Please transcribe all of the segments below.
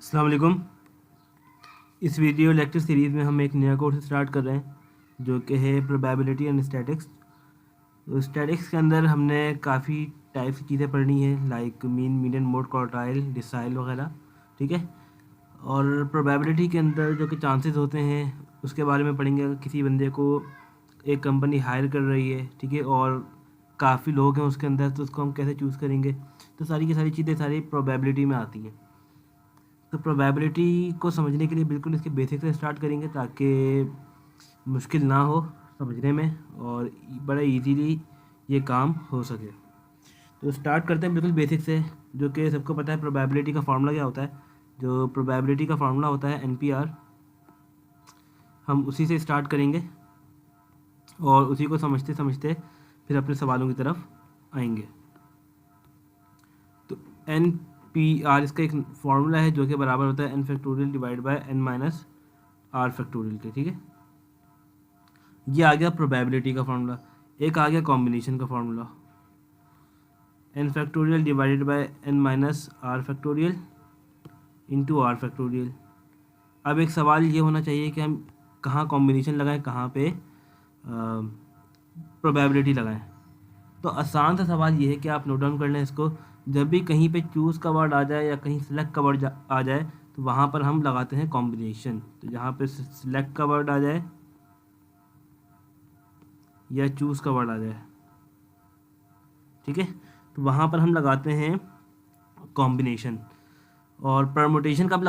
अस्सलाम वालेकुम। इस वीडियो लेक्चर सीरीज़ में हम एक नया कोर्स स्टार्ट कर रहे हैं जो कि है प्रोबेबिलिटी एंड स्टैटिक्स। तो स्टैटिक्स के अंदर हमने काफ़ी टाइप्स की चीज़ें पढ़नी है, like mean, median, mode, quartile, decile वगैरह। ठीक है। और प्रोबेबिलिटी के अंदर जो कि चांसेस होते हैं उसके बारे में पढ़ेंगे। अगर किसी बंदे को एक कंपनी हायर कर रही है, ठीक है, और काफ़ी लोग हैं उसके अंदर, तो उसको हम कैसे चूज़ करेंगे। तो सारी की सारी चीज़ें सारी प्रोबेबिलिटी में आती हैं। तो प्रोबेबिलिटी को समझने के लिए बिल्कुल इसके बेसिक से स्टार्ट करेंगे ताकि मुश्किल ना हो समझने में और बड़ा इजीली ये काम हो सके। तो स्टार्ट करते हैं बिल्कुल बेसिक से, जो कि सबको पता है प्रोबेबिलिटी का फार्मूला क्या होता है। जो प्रोबेबिलिटी का फार्मूला होता है NPR, हम उसी से स्टार्ट करेंगे और उसी को समझते समझते फिर अपने सवालों की तरफ आएंगे। तो NPR इसका एक फार्मूला है जो कि बराबर होता है n factorial divide by n minus r factorial के। ठीक है, ये आ गया प्रोबेबिलिटी का फार्मूला। एक आ गया कॉम्बिनेशन का formula, n factorial divided by n minus r factorial into r factorial. अब एक सवाल ये होना चाहिए कि हम कहाँ कॉम्बिनेशन लगाएं, कहाँ पे प्रोबेबिलिटी लगाएं। तो आसान सा सवाल ये है कि आप नोट डाउन कर लें इसको। जब भी कहीं पे चूज़ का वर्ड आ जाए या कहीं सिलेक्ट का वर्ड आ जाए तो वहाँ पर हम लगाते हैं कॉम्बिनेशन। तो जहाँ पे सिलेक्ट का वर्ड आ जाए या चूज़ का वर्ड आ जाए, ठीक है, तो वहाँ पर हम लगाते हैं कॉम्बिनेशन। और परमुटेशन कब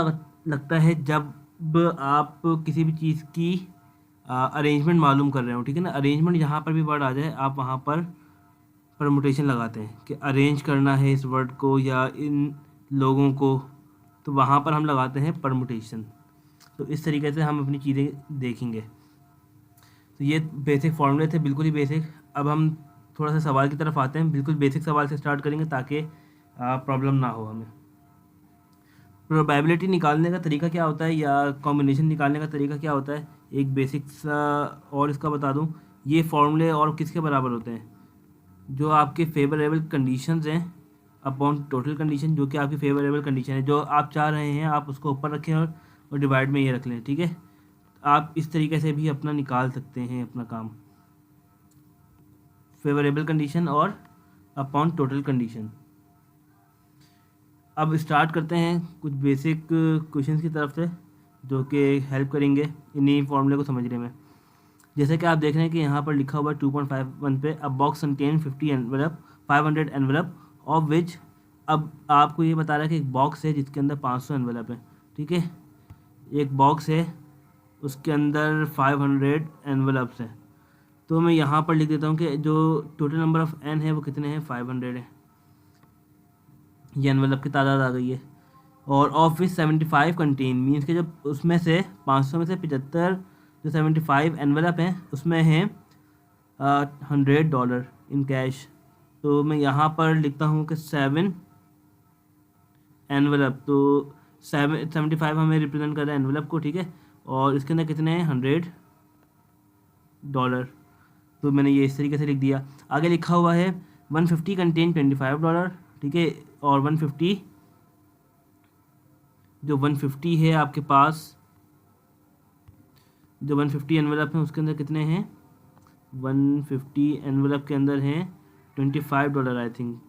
लगता है, जब आप किसी भी चीज़ की अरेंजमेंट मालूम कर रहे हो। ठीक है ना, अरेंजमेंट जहाँ पर भी वर्ड आ जाए आप वहाँ पर परमुटेशन लगाते हैं कि अरेंज करना है इस वर्ड को या इन लोगों को, तो वहाँ पर हम लगाते हैं परमुटेशन। तो इस तरीके से हम अपनी चीज़ें देखेंगे। तो ये बेसिक फॉर्मूले थे, बिल्कुल ही बेसिक। अब हम थोड़ा सा सवाल की तरफ आते हैं। बिल्कुल बेसिक सवाल से स्टार्ट करेंगे ताकि प्रॉब्लम ना हो हमें। प्रोबेबिलिटी निकालने का तरीका क्या होता है या कॉम्बिनेशन निकालने का तरीका क्या होता है, एक बेसिक सा और इसका बता दूं। ये फॉर्मूले और किसके बराबर होते हैं, जो आपके फेवरेबल कंडीशंस हैं अपॉन टोटल कंडीशन। जो कि आपकी फेवरेबल कंडीशन है, जो आप चाह रहे हैं आप उसको ऊपर रखें और डिवाइड में ये रख लें। ठीक है, आप इस तरीके से भी अपना निकाल सकते हैं अपना काम, फेवरेबल कंडीशन और अपॉन टोटल कंडीशन। अब स्टार्ट करते हैं कुछ बेसिक क्वेश्चंस की तरफ से जो कि हेल्प करेंगे इन्हीं फॉर्मूले को समझने में। जैसे कि आप देख रहे हैं कि यहाँ पर लिखा हुआ है 2.51 पे अ box contain 50 envelope 500 envelope of which. अब आपको ये बता रहा है कि एक बॉक्स है जिसके अंदर 500 एनवेलप है। ठीक है, एक बॉक्स है उसके अंदर 500 एनवेलप्स हैं। तो मैं यहाँ पर लिख देता हूँ कि जो टोटल नंबर ऑफ़ एन है वो कितने हैं, 500 है। ये एनवेलप की तादाद आ गई है। और ऑफ विच 75 कंटेन मीन्स के जब उसमें से 500 में से 75 जो 75 एनवेलप हैं उसमें हैं $100 इन कैश। तो मैं यहाँ पर लिखता हूँ कि 7 एनवेलप। तो 75 हमें रिप्रेजेंट कर रहा है एनवेलप को। ठीक है, और इसके अंदर कितने हैं, $100। तो मैंने ये इस तरीके से लिख दिया। आगे लिखा हुआ है 150 कंटेन $25। ठीक है, और 150 जो 150 है आपके पास, जो 150 एनवेलप हैं उसके अंदर कितने हैं, 150 एनवेलप के अंदर हैं $25 आई थिंक।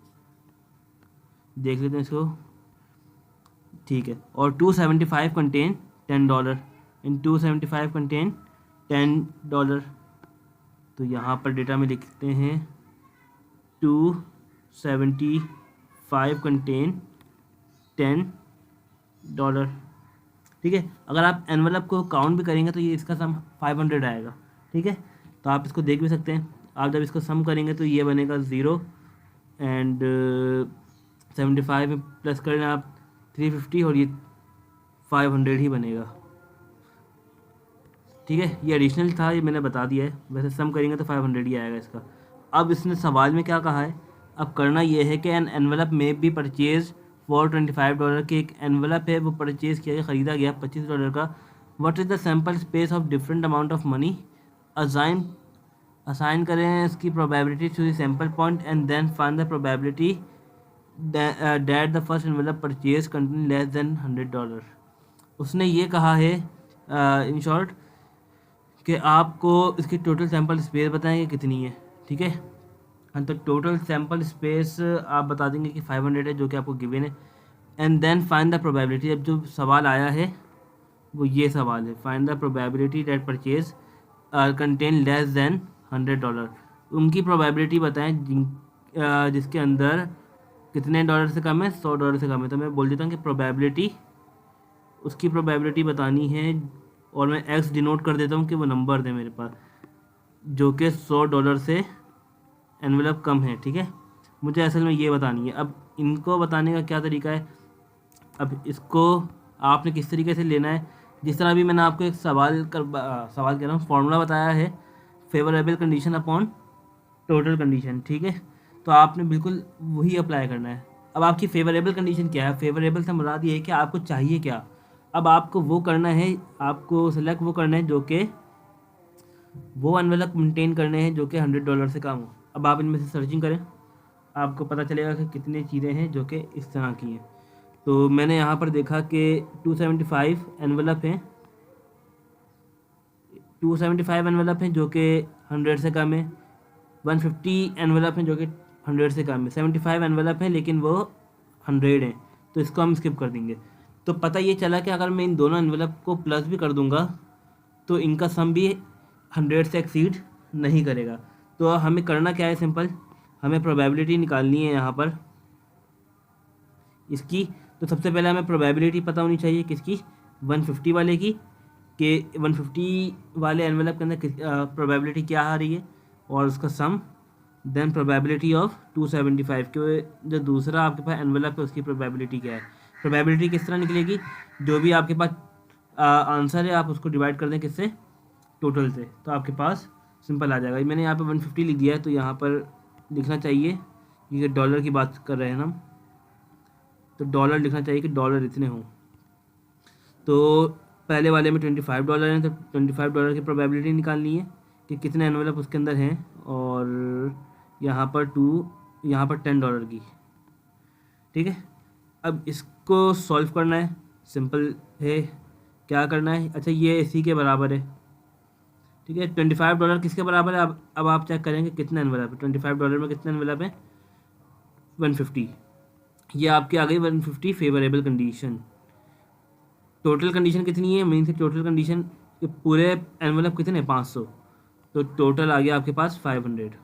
देख लेते हैं इसको। ठीक है, और 275 कंटेन $10 इन 275 कंटेन $10। तो यहाँ पर डेटा में लिखते हैं 275 कंटेन $10। ठीक है, अगर आप एनवेलप को काउंट भी करेंगे तो ये इसका सम 500 आएगा। ठीक है, तो आप इसको देख भी सकते हैं। आप जब इसको सम करेंगे तो ये बनेगा 0 एंड 75 में प्लस करें आप 350 और ये 500 ही बनेगा। ठीक है, ये एडिशनल था, ये मैंने बता दिया है। वैसे सम करेंगे तो 500 ही आएगा इसका। अब इसने सवाल में क्या कहा है, अब करना ये है कि एन एनवेलप में भी परचेज फॉर $25 के एक एनवेलप है वो परचेज़ किया, ख़रीदा गया $25 का। What is the sample space of different amount of money. Assign करें इसकी probability to the sample point and then find the probability that the first envelope purchase contain less than $100। उसने ये कहा है इन शॉर्ट कि आपको इसकी total sample space बताएंगे कितनी है, ठीक है। हाँ, तो टोटल सैंपल स्पेस आप बता देंगे कि 500 है, जो कि आपको गिवन है। And then find the probability. अब जो सवाल आया है वो ये सवाल है, find the probability that purchase contain less than $100। उनकी प्रोबेबिलिटी बताएं जिसके अंदर कितने डॉलर से कम है, $100 से कम है। तो मैं बोल देता हूँ कि प्रोबेबिलिटी, उसकी प्रोबेबिलिटी बतानी है, और मैं एक्स डिनोट कर देता हूँ कि वो नंबर है मेरे पास, जो कि $100 से एनवेलप कम है, ठीक है। मुझे असल में ये बतानी है। अब इनको बताने का क्या तरीका है, अब इसको आपने किस तरीके से लेना है, जिस तरह भी मैंने आपको एक सवाल कह रहा हूँ, फॉर्मूला बताया है, favourable condition upon total condition, ठीक है। तो आपने बिल्कुल वही अप्लाई करना है। अब आपकी फेवरेबल कंडीशन क्या है, फेवरेबल से मुराद ये है कि आपको चाहिए क्या। अब आपको वो करना है, आपको सेलेक्ट वो करना है जो कि वो एनवेलप मेंटेन करने हैं जो कि $100 से कम हो। अब आप इनमें से सर्चिंग करें, आपको पता चलेगा कि कितनी चीज़ें हैं जो कि इस तरह की हैं। तो मैंने यहाँ पर देखा कि 275 एनवेलप हैं, 275 एनवेलप हैं जो कि 100 से कम है। 150 एनवेलप हैं जो कि 100 से कम है। 75 एनवेलप हैं लेकिन वो 100 हैं, तो इसको हम स्किप कर देंगे। तो पता ये चला कि अगर मैं इन दोनों एनवेलप को प्लस भी कर दूंगा तो इनका सम भी 100 से एक्सीड नहीं करेगा। तो हमें करना क्या है, सिंपल, हमें प्रोबेबिलिटी निकालनी है यहाँ पर इसकी। तो सबसे पहले हमें प्रोबेबिलिटी पता होनी चाहिए किसकी, 150 वाले की, कि 150 वाले एनवेलप के अंदर प्रोबेबिलिटी क्या आ रही है और उसका सम। देन प्रोबेबिलिटी ऑफ 275 के जो दूसरा आपके पास एनवेलप है उसकी प्रोबेबिलिटी क्या है। प्रोबेबिलिटी किस तरह निकलेगी, जो भी आपके पास आंसर है आप उसको डिवाइड कर दें किससे, टोटल से, तो आपके पास सिंपल आ जाएगा। मैंने यहाँ पे 150 लिख दिया है, तो यहाँ पर लिखना चाहिए, क्योंकि डॉलर की बात कर रहे हैं हम, तो डॉलर लिखना चाहिए कि डॉलर इतने हों। तो पहले वाले में $25 हैं, तो $25 की प्रोबेबिलिटी निकालनी है कि कितने एनवेलप उसके अंदर हैं, और यहाँ पर यहाँ पर $10 की, ठीक है। अब इसको सॉल्व करना है, सिंपल है। क्या करना है, अच्छा ये इसी के बराबर है, ठीक है। $25 किसके बराबर है, अब आप चेक करेंगे कितने एनवेलप है। $25 में कितने एनवेलप है, 150। ये आपके आ गई 150 फेवरेबल कंडीशन। टोटल कंडीशन कितनी है, मेन से टोटल कंडीशन पूरे एनवेलप कितने, 500, तो टोटल आ गया आपके पास 500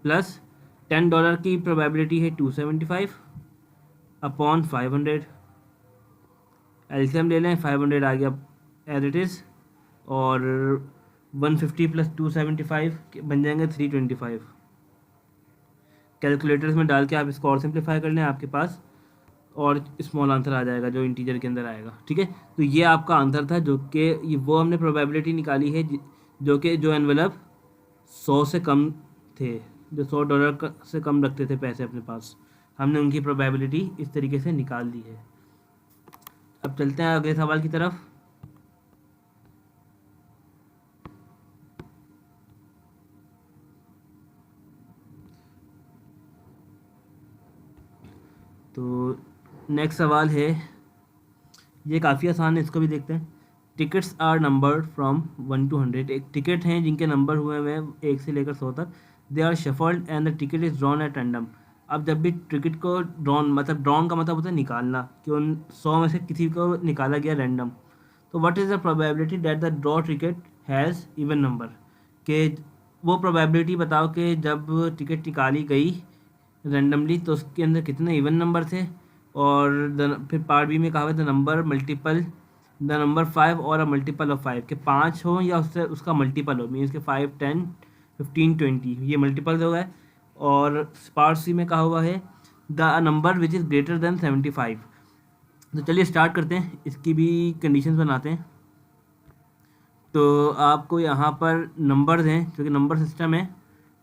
प्लस $10 की प्रोबेबिलिटी है 275 अपॉन 500। एलसीएम ले लें, 500 आ गया एज इट इज़, और 150 प्लस 275 बन जाएंगे 325। कैलकुलेटर्स में डाल के आप इसको और सिंप्लीफाई कर लें, आपके पास और स्मॉल आंसर आ जाएगा जो इंटीजर के अंदर आएगा, ठीक है। तो ये आपका आंसर था, जो कि वो हमने प्रोबेबिलिटी निकाली है जो कि जो एनवेलप 100 से कम थे, जो $100 से कम रखते थे पैसे अपने पास, हमने उनकी प्रोबेबिलिटी इस तरीके से निकाल दी है। अब चलते हैं अगले सवाल की तरफ। तो नेक्स्ट सवाल है, ये काफ़ी आसान है, इसको भी देखते हैं। Tickets are numbered from 1 to 100। एक टिकट हैं जिनके नंबर हुए हुए हैं 1 से लेकर 100 तक। They are shuffled and the ticket is drawn at random. अब जब भी टिकट को ड्रॉन का मतलब होता है निकालना, कि उन 100 में से किसी को निकाला गया रैंडम। तो what is the probability that the draw ticket has even number, कि वो प्रोबेबिलिटी बताओ कि जब टिकट निकाली गई रैंडमली तो उसके अंदर कितने इवन नंबर थे। और फिर पार्ट बी में कहा हुआ the number multiple the number 5 और अ मल्टीपल ऑफ 5, के 5 हो या उससे उसका मल्टीपल हो, मीन्स के 5, 10, 15, 20 ये मल्टीपल हो गए। और पार्ट सी में कहा हुआ है the number which is greater than 75। तो चलिए स्टार्ट करते हैं, इसकी भी कंडीशंस बनाते हैं। तो आपको यहाँ पर नंबर्स हैं, क्योंकि नंबर सिस्टम है,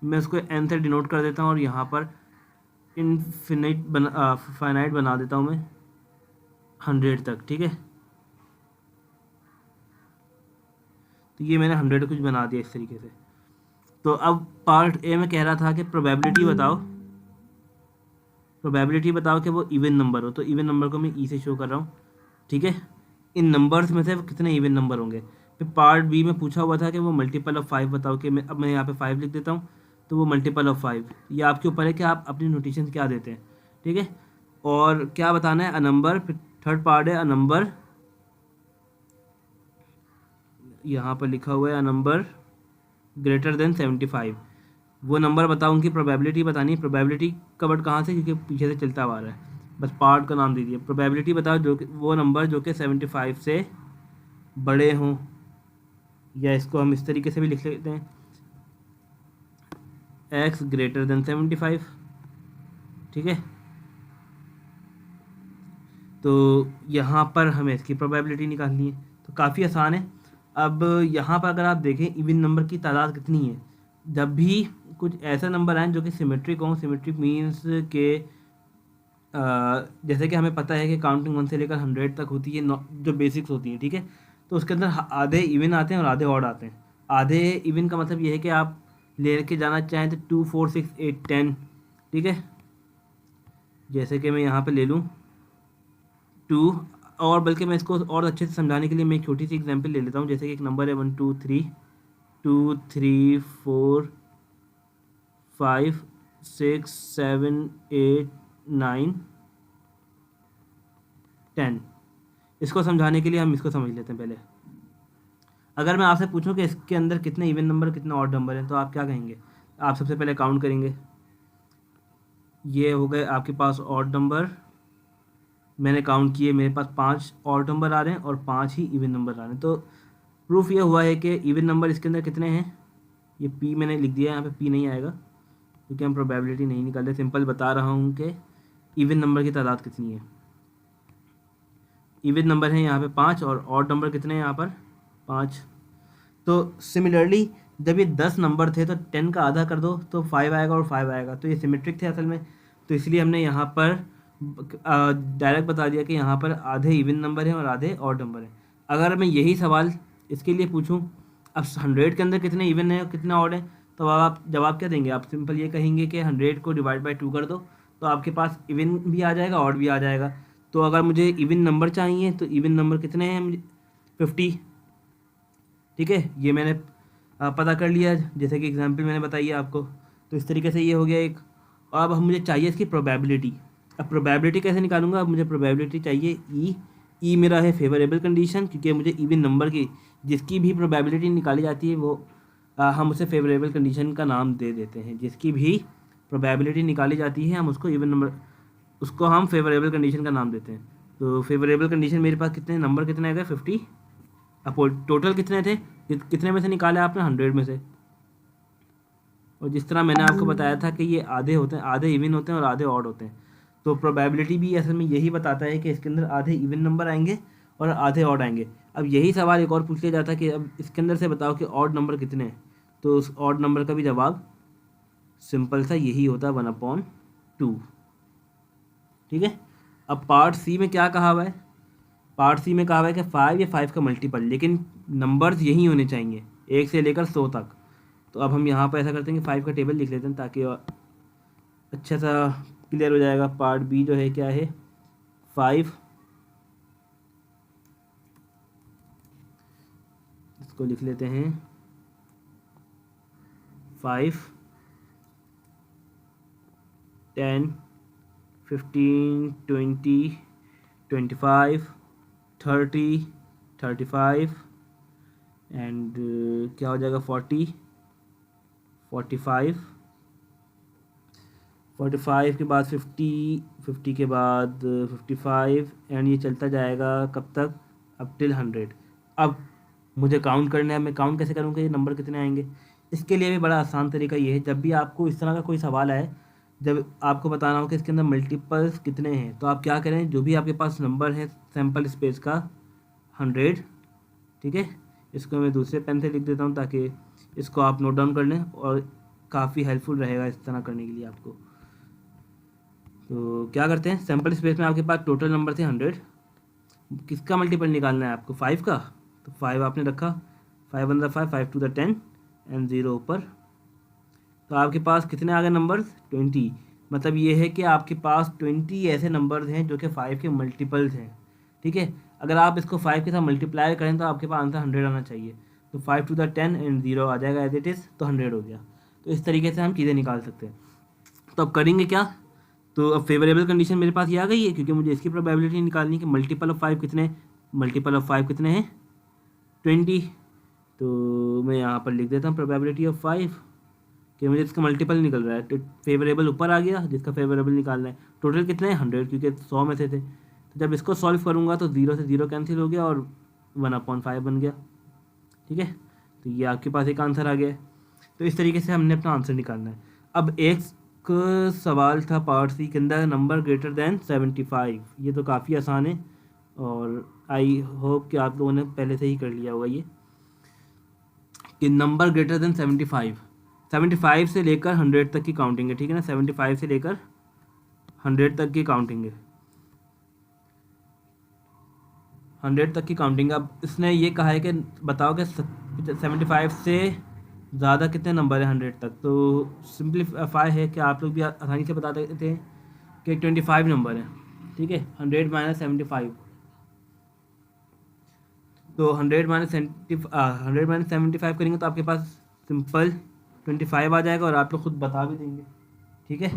मैं उसको एन से डिनोट कर देता हूँ, और यहाँ पर फाइनाइट बना देता हूँ मैं 100 तक, ठीक है। तो ये मैंने 100 कुछ बना दिया इस तरीके से। तो अब पार्ट ए में कह रहा था कि प्रोबेबिलिटी बताओ प्रोबेबिलिटी बताओ कि वो इवन नंबर हो, तो इवन नंबर को मैं ई से शो कर रहा हूँ, ठीक है। इन नंबर्स में से कितने इवन नंबर होंगे। फिर पार्ट बी में पूछा हुआ था कि वो मल्टीपल ऑफ 5 बताओ, कि मैं यहाँ पे 5 लिख देता हूँ, तो वो मल्टीपल ऑफ 5। ये आपके ऊपर है कि आप अपनी नोटेशन क्या देते हैं, ठीक है। और क्या बताना है, अ नंबर। फिर थर्ड पार्ट है अ नंबर, यहाँ पर लिखा हुआ है अ नंबर ग्रेटर देन 75। वो नंबर बताओ, उनकी प्रोबेबिलिटी बतानी है। प्रोबेबिलिटी का वर्ड कहाँ से, क्योंकि पीछे से चलता हुआ आ रहा है, बस पार्ट का नाम दीजिए। प्रोबेबिलिटी बताओ जो कि वो नंबर जो कि 75 से बड़े हों, या इसको हम इस तरीके से भी लिख लेते हैं, x ग्रेटर देन 75, ठीक है। तो यहाँ पर हमें इसकी प्रोबेबिलिटी निकालनी है, तो काफ़ी आसान है। अब यहाँ पर अगर आप देखें इवन नंबर की तादाद कितनी है, जब भी कुछ ऐसा नंबर आए जो कि सिमेट्रिक हो, सिमेट्रिक मीन्स के जैसे कि हमें पता है कि काउंटिंग 1 से लेकर 100 तक होती है, जो बेसिक्स होती हैं, ठीक है। तो उसके अंदर आधे इवन आते हैं और आधे ऑड आते हैं। आधे इवन का मतलब ये है कि आप ले के जाना चाहें तो 2 4 6 8 10, ठीक है। जैसे कि मैं यहाँ पे ले लूँ 2, और बल्कि मैं इसको और अच्छे से समझाने के लिए मैं एक छोटी सी एग्जांपल ले लेता हूँ। जैसे कि एक नंबर है 1 2 3 2 3 4 5 6 7 8 9 10। इसको समझाने के लिए हम इसको समझ लेते हैं पहले। अगर मैं आपसे पूछूं कि इसके अंदर कितने इवन नंबर कितने ऑड नंबर हैं, तो आप क्या कहेंगे। आप सबसे पहले काउंट करेंगे, ये हो गए आपके पास ऑड नंबर, मैंने काउंट किए, मेरे पास 5 ऑड नंबर आ रहे हैं और 5 ही इवन नंबर आ रहे हैं। तो प्रूफ ये हुआ है कि इवन नंबर इसके अंदर कितने हैं। ये पी मैंने लिख दिया, यहाँ पे पी नहीं आएगा क्योंकि हम प्रोबेबिलिटी नहीं निकालते, सिंपल बता रहा हूँ कि इवन नंबर की तादाद कितनी है। इवन नंबर है यहाँ पे 5 और ऑड नंबर कितने हैं यहाँ पर 5। तो सिमिलरली जब ये 10 नंबर थे तो 10 का आधा कर दो तो 5 आएगा और 5 आएगा, तो ये सिमेट्रिक थे असल में। तो इसलिए हमने यहाँ पर डायरेक्ट बता दिया कि यहाँ पर आधे इवन नंबर हैं और आधे ऑड नंबर हैं। अगर मैं यही सवाल इसके लिए पूछूं, अब 100 के अंदर कितने इवन हैं और कितने ऑड हैं, तो आप जवाब क्या देंगे। आप सिंपल ये कहेंगे कि 100 को डिवाइड बाई 2 कर दो, तो आपके पास इवन भी आ जाएगा ऑड भी आ जाएगा। तो अगर मुझे इवन नंबर चाहिए तो इवन नंबर कितने हैं मुझे 50, ठीक है। ये मैंने पता कर लिया, जैसे कि एग्जांपल मैंने बताई है आपको। तो इस तरीके से ये हो गया एक। और अब हम मुझे चाहिए इसकी प्रोबेबिलिटी। अब प्रोबेबिलिटी कैसे निकालूंगा, अब मुझे प्रोबेबिलिटी चाहिए ई मेरा है फेवरेबल कंडीशन, क्योंकि मुझे इवन नंबर की जिसकी भी प्रोबेबिलिटी निकाली जाती है वो हम उसे फेवरेबल कंडीशन का नाम दे देते हैं। जिसकी भी प्रोबेबिलिटी निकाली जाती है हम उसको इवन नंबर, उसको हम फेवरेबल कंडीशन का नाम देते हैं। तो फेवरेबल कंडीशन मेरे पास कितने नंबर कितने आ गए 50। अब टोटल कितने थे, कितने में से निकाले आपने 100 में से। और जिस तरह मैंने आपको बताया था कि ये आधे होते हैं, आधे इवन होते हैं और आधे ऑड होते हैं। तो प्रोबेबिलिटी भी असल में यही बताता है कि इसके अंदर आधे इवन नंबर आएंगे और आधे ऑड आएंगे। अब यही सवाल एक और पूछ लिया जाता है कि अब इसके अंदर से बताओ कि ऑड नंबर कितने हैं, तो उस ऑड नंबर का भी जवाब सिंपल सा यही होता है 1/2, ठीक है। अब पार्ट सी में क्या कहा हुआ है, पार्ट सी में कहा हुआ है कि 5 या 5 का मल्टीपल, लेकिन नंबर्स यही होने चाहिए 1 से लेकर 100 तक। तो अब हम यहाँ पर ऐसा करते हैं कि 5 का टेबल लिख लेते हैं ताकि अच्छा सा क्लियर हो जाएगा। पार्ट बी जो है क्या है 5, इसको लिख लेते हैं 5 10 15 20 25 30 35 एंड क्या हो जाएगा 40 45 45 के बाद 50 50 के बाद 55 एंड ये चलता जाएगा कब तक, अब टिल 100। अब मुझे काउंट करना है, मैं काउंट कैसे करूँगा ये नंबर कितने आएंगे। इसके लिए भी बड़ा आसान तरीका ये है, जब भी आपको इस तरह का कोई सवाल आए, जब आपको बताना हो कि इसके अंदर मल्टीपल्स कितने हैं, तो आप क्या करें, जो भी आपके पास नंबर है सैम्पल स्पेस का 100, ठीक है। इसको मैं दूसरे पेन से लिख देता हूँ ताकि इसको आप नोट डाउन कर लें और काफ़ी हेल्पफुल रहेगा इस तरह करने के लिए आपको। तो क्या करते हैं, सैम्पल स्पेस में आपके पास टोटल नंबर थे 100, किसका मल्टीपल निकालना है आपको 5 का, तो 5 आपने रखा, 5 1 5 5 2 10 एंड 0 ऊपर। तो आपके पास कितने आ गए नंबर्स 20। मतलब ये है कि आपके पास 20 ऐसे नंबर्स हैं जो कि 5 के मल्टीपल्स हैं, ठीक है। अगर आप इसको 5 के साथ मल्टीप्लाई करें तो आपके पास आंसर 100 आना चाहिए। तो 5 टू द 10 एंड 0 आ जाएगा एज इट इज़, तो 100 हो गया। तो इस तरीके से हम चीज़ें निकाल सकते हैं। तो अब करेंगे क्या, तो अब फेवरेबल कंडीशन मेरे पास ये आ गई है, क्योंकि मुझे इसकी प्रोबेबिलिटी निकालनी है कि मल्टीपल ऑफ 5 कितने, मल्टीपल ऑफ 5 कितने हैं 20। तो मैं यहाँ पर लिख देता हूँ प्रोबेबिलिटी ऑफ 5 कि मुझे इसका मल्टीपल निकल रहा है। तो फेवरेबल ऊपर आ गया, जिसका फेवरेबल निकालना है। टोटल कितने हैं 100, क्योंकि 100 में से थे। तो जब इसको सॉल्व करूँगा तो 0 से 0 कैंसिल हो गया और 1/5 बन गया, ठीक है। तो ये आपके पास एक आंसर आ गया है। तो इस तरीके से हमने अपना आंसर निकालना है। अब एक सवाल था पार्ट सी के अंदर, नंबर ग्रेटर दैन 75। ये तो काफ़ी आसान है और आई होप कि आप लोगों ने पहले से ही कर लिया होगा ये, कि नंबर ग्रेटर देन 75 से लेकर 100 तक की काउंटिंग है, ठीक है ना। 75 से लेकर 100 तक की काउंटिंग है, 100 तक की काउंटिंग। अब इसने ये कहा है कि बताओ कि 75 से ज़्यादा कितने नंबर है 100 तक। तो सिंपलीफाई है कि आप लोग भी आसानी से बता देते हैं कि 25 नंबर है, ठीक है। 100 माइनस 75, तो 100 माइनस 75 करेंगे तो आपके पास सिंपल 25 आ जाएगा और आप लोग खुद बता भी देंगे, ठीक है।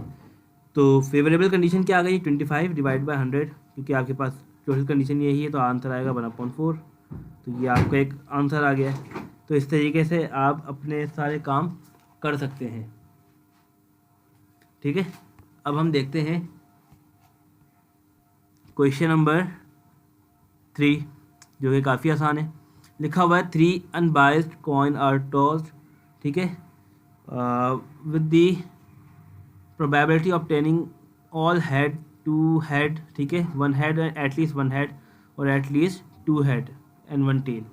तो फेवरेबल कंडीशन क्या आ गई 25 डिवाइड बाई 100, क्योंकि आपके पास टोटल कंडीशन यही है, तो आंसर आएगा 1/4। तो ये आपका एक आंसर आ गया है। तो इस तरीके से आप अपने सारे काम कर सकते हैं, ठीक है। अब हम देखते हैं क्वेश्चन नंबर 3, जो कि काफ़ी आसान है। लिखा हुआ है 3 अनबायस्ड कॉइन आर टॉस्ड, ठीक है, with the probability of obtaining all head two head, ठीक है, 1 हेड एटलीस्ट 1 हेड और एटलीस्ट 2 हेड एंड 1 टेल।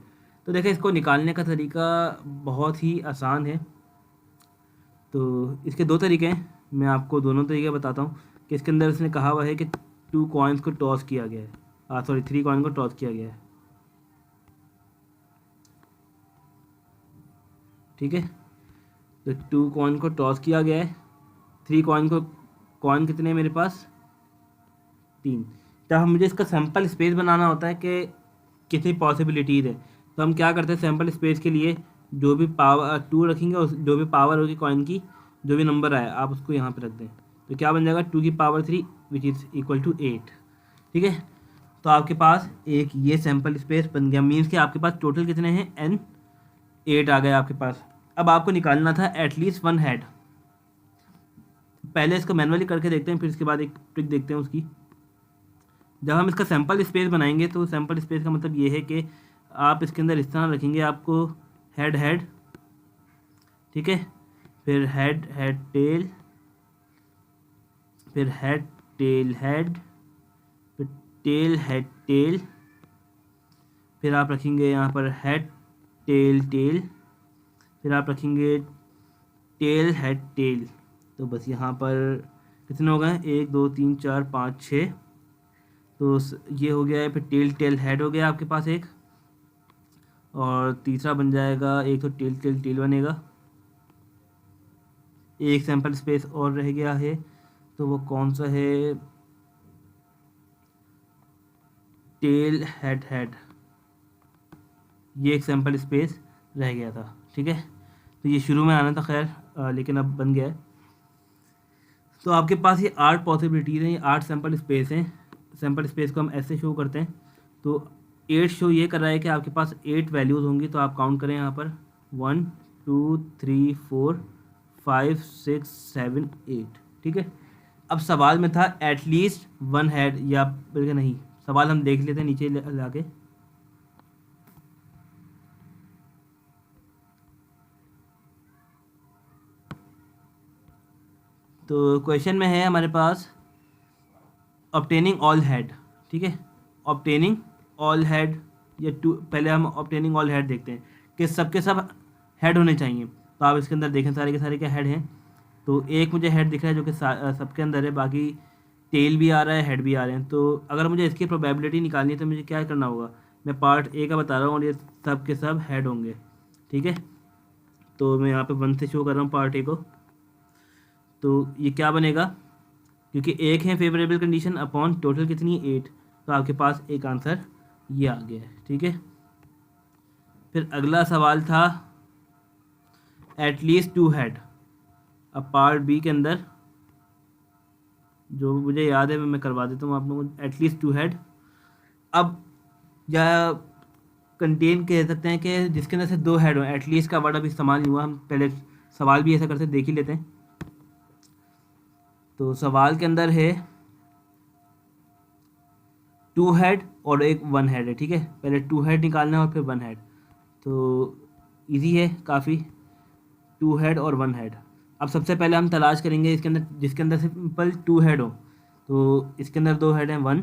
तो देखिए इसको निकालने का तरीका बहुत ही आसान है। तो इसके 2 तरीके हैं, मैं आपको दोनों तरीके बताता हूँ। कि इसके अंदर इसने कहा हुआ है कि 2 कॉइन्स को टॉस किया गया है, 3 कॉइन को टॉस किया गया है, ठीक है। तो 2 कॉइन को टॉस किया गया है, 3 कॉइन कितने हैं मेरे पास 3। जब हम मुझे इसका सैम्पल स्पेस बनाना होता है कि कितनी पॉसिबिलिटीज़ है, तो हम क्या करते हैं सैम्पल स्पेस के लिए जो भी पावर 2 रखेंगे और जो भी पावर होगी कॉइन की, जो भी नंबर आए आप उसको यहाँ पे रख दें। तो क्या बन जाएगा 2 की power 3 which is equal to 8, ठीक है। तो आपके पास एक ये सैम्पल स्पेस बन गया, मीन्स कि आपके पास टोटल कितने हैं n 8 आ गए आपके पास। अब आपको निकालना था एटलीस्ट 1 हेड। पहले इसको मैनुअली करके देखते हैं, फिर इसके बाद एक ट्रिक देखते हैं उसकी। जब हम इसका सैम्पल स्पेस बनाएंगे तो सैम्पल स्पेस का मतलब ये है कि आप इसके अंदर इस तरह रखेंगे, आपको हेड हेड, ठीक है, फिर हेड हेड टेल, फिर हेड टेल हेड, फिर टेल हेड टेल, फिर आप रखेंगे यहाँ पर हेड टेल टेल, फिर आप रखेंगे टेल हेड टेल। तो बस यहाँ पर कितने हो गए 1 2 3 4 5 6, तो ये हो गया है। फिर टेल टेल हेड हो गया आपके पास एक, और तीसरा बन जाएगा एक तो टेल टेल टेल बनेगा। एक सैम्पल स्पेस और रह गया है, तो वो कौन सा है, टेल हेड हेड, ये एक सैम्पल स्पेस रह गया था, ठीक है। तो ये शुरू में आना था खैर, लेकिन अब बन गया है। तो आपके पास ये 8 पॉसिबिलिटीज़ हैं, ये 8 सैम्पल स्पेस हैं। सैम्पल स्पेस को हम ऐसे शो करते हैं। तो 8 शो ये कर रहा है कि आपके पास 8 वैल्यूज़ होंगी। तो आप काउंट करें यहाँ पर 1 2 3 4 5 6 7 8, ठीक है। अब सवाल में था एटलीस्ट 1 हेड, या बल्कि नहीं, सवाल हम देख लेते हैं नीचे ला के। तो क्वेश्चन में है हमारे पास ऑब्टेनिंग ऑल हेड, ठीक है, ऑब्टेनिंग ऑल हेड या 2। पहले हम ऑब्टेनिंग ऑल हेड देखते हैं कि सबके सब हेड होने चाहिए। तो आप इसके अंदर देखें सारे के सारे क्या हेड हैं। तो एक मुझे हेड दिख रहा है जो कि सबके अंदर है, बाकी टेल भी आ रहा है, हेड भी आ रहे हैं। तो अगर मुझे इसकी प्रोबेबिलिटी निकालनी है तो मुझे क्या करना होगा, मैं पार्ट ए का बता रहा हूँ और ये सब के सब हेड होंगे, ठीक है। तो मैं यहाँ पे 1 से शो कर रहा हूँ पार्ट ए को। तो ये क्या बनेगा क्योंकि एक है फेवरेबल कंडीशन अपॉन टोटल कितनी 8, तो आपके पास एक आंसर ये आ गया है। ठीक है, फिर अगला सवाल था एटलीस्ट टू हैड। अब पार्ट बी के अंदर जो मुझे याद है मैं करवा देता हूँ आप लोगों को। एटलीस्ट टू हैड, अब या कंटेन कह सकते हैं कि जिसके अंदर से दो हेड हो। एटलीस्ट का वर्ड अभी इस्तेमाल नहीं हुआ, हम पहले सवाल भी ऐसा करते देख ही लेते हैं। तो सवाल के अंदर है टू हेड और एक वन हेड है। ठीक है, पहले टू हेड निकालना है और फिर वन हेड, तो इजी है काफ़ी, टू हेड और वन हेड। अब सबसे पहले हम तलाश करेंगे इसके अंदर जिसके अंदर सिंपल टू हेड हो। तो इसके अंदर दो हेड हैं, वन,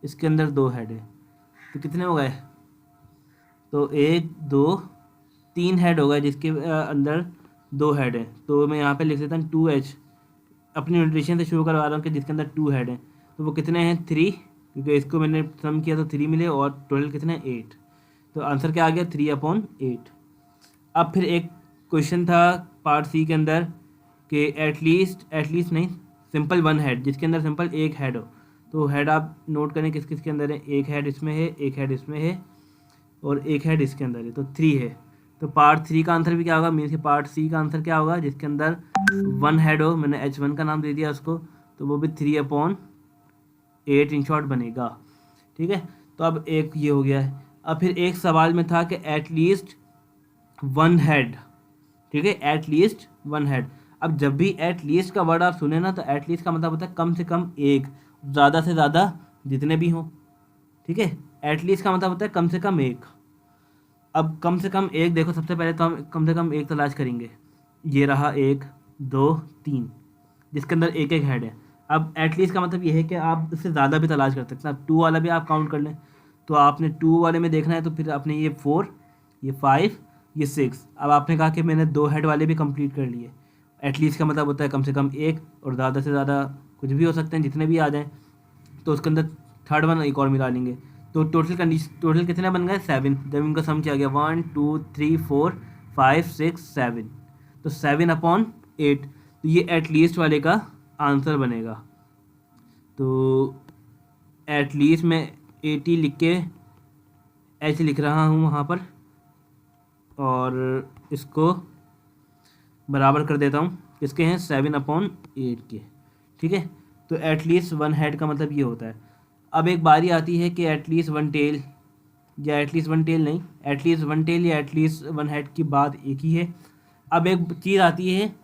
इसके अंदर दो हेड है, तो कितने हो गए? तो एक दो तीन हेड हो गए जिसके अंदर दो हेड है। तो मैं यहाँ पे लिख देता हूँ 2h, अपनी नोटेशन से शुरू करवा रहा हूँ कि जिसके अंदर टू हेड है। तो वो कितने हैं? 3, क्योंकि इसको मैंने सम किया तो 3 मिले, और टोटल कितने हैं? 8। तो आंसर क्या आ गया? 3/8। अब फिर एक क्वेश्चन था पार्ट सी के अंदर कि एटलीस्ट नहीं, सिंपल वन हेड, जिसके अंदर सिंपल एक हेड हो। तो हेड आप नोट करें किस किस के अंदर है। एक हेड इसमें है, एक हेड इसमें है, और एक हेड इसके अंदर है, तो 3 है। तो पार्ट 3 का आंसर भी क्या होगा? मीन्स कि पार्ट सी का आंसर क्या होगा? जिसके अंदर वन हेड हो, मैंने H1 का नाम दे दिया उसको, तो वो भी 3/8 इन शॉर्ट बनेगा। ठीक है, तो अब एक ये हो गया है। अब फिर एक सवाल में था कि एटलीस्ट वन हेड। ठीक है, एटलीस्ट वन हेड। अब जब भी एटलीस्ट का वर्ड आप सुने ना, तो एटलीस्ट का मतलब होता है कम से कम एक, ज़्यादा से ज़्यादा जितने भी हों। ठीक है, एटलीस्ट का मतलब होता है कम से कम एक। अब कम से कम एक देखो, सबसे पहले तो हम कम से कम एक तलाश करेंगे। ये रहा 1 2 3, जिसके अंदर एक एक हेड है। अब एटलीस्ट का मतलब ये है कि आप इससे ज़्यादा भी तलाश कर सकते हैं। अब 2 वाला भी आप काउंट कर लें, तो आपने 2 वाले में देखना है, तो फिर आपने ये 4, ये 5, ये 6। अब आपने कहा कि मैंने 2 हेड वाले भी कंप्लीट कर लिए। एटलीस्ट का मतलब होता है कम से कम एक, और ज़्यादा से ज़्यादा कुछ भी हो सकते हैं, जितने भी आ जाएँ। तो उसके अंदर थर्ड वन एक और मिला लेंगे, तो टोटल कितने बन गए? 7। जब इनका सम किया गया 1 2 3 4 5 6 7, तो 7/8, तो ये एटलीस्ट वाले का आंसर बनेगा। तो एटलीस्ट में 80 लिख के H लिख रहा हूँ वहाँ पर, और इसको बराबर कर देता हूँ किसके हैं? 7/8 के। ठीक है, तो एटलीस्ट वन हेड का मतलब ये होता है। अब एक बारी आती है कि एटलीस्ट वन टेल, या एटलीस्ट वन टेल नहीं, एटलीस्ट वन टेल या एटलीस्ट वन हेड की बात एक ही है। अब एक चीज़ आती है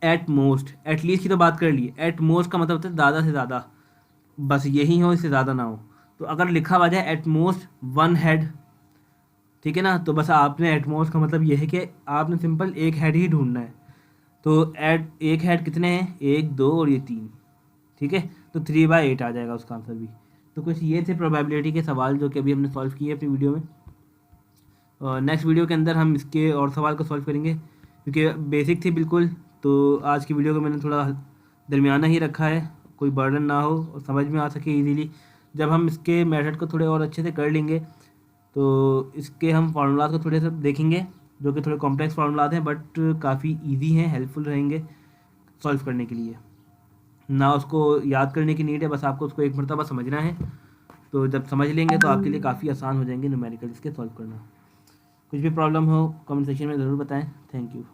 एट मोस्ट। एटलीस्ट की तो बात कर ली, एट मोस्ट का मतलब होता है ज़्यादा से ज़्यादा, बस यही हो, इससे ज़्यादा ना हो। तो अगर लिखा हुआ जाए एट मोस्ट वन हेड, ठीक है ना, तो बस आपने एट मोस्ट का मतलब ये है कि आपने सिंपल एक हेड ही ढूंढना है। तो एक हेड कितने हैं? 1 2 और ये 3। ठीक है, तो 3/8 आ जाएगा उसका आंसर भी। तो कुछ ये थे प्रोबेबिलिटी के सवाल जो कि अभी हमने सॉल्व किए अपनी वीडियो में। और नेक्स्ट वीडियो के अंदर हम इसके और सवाल को सॉल्व करेंगे, क्योंकि बेसिक थी बिल्कुल। तो आज की वीडियो को मैंने थोड़ा दरमियाना ही रखा है, कोई बर्डन ना हो और समझ में आ सके इजीली। जब हम इसके मेथड को थोड़े और अच्छे से कर लेंगे, तो इसके हम फार्मूलाज को थोड़े से देखेंगे, जो कि थोड़े कॉम्प्लेक्स फार्मूलाज हैं, बट काफ़ी ईजी हैं, हेल्पफुल रहेंगे सॉल्व करने के लिए। ना उसको याद करने की नीड है, बस आपको उसको एक मरतबा समझना है। तो जब समझ लेंगे तो आपके लिए काफ़ी आसान हो जाएंगे न्यूमेरिकल इसके सॉल्व करना। कुछ भी प्रॉब्लम हो कमेंट सेक्शन में ज़रूर बताएं। Thank you.